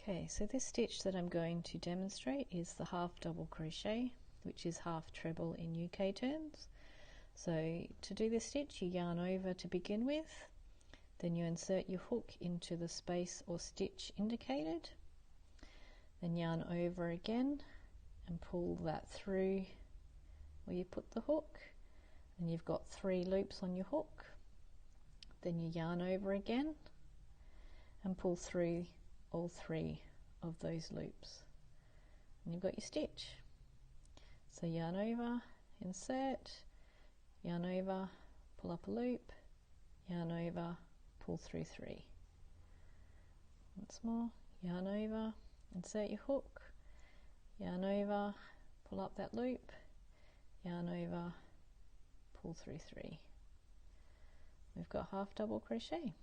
Okay, so this stitch that I'm going to demonstrate is the half double crochet, which is half treble in UK terms. So to do this stitch, you yarn over to begin with, then you insert your hook into the space or stitch indicated, then yarn over again and pull that through where you put the hook, and you've got 3 loops on your hook. Then you yarn over again and pull through all 3 of those loops, and you've got your stitch. So yarn over, insert, yarn over, pull up a loop, yarn over, pull through 3. Once more, yarn over, insert your hook, yarn over, pull up that loop, yarn over, pull through 3. We've got half double crochet.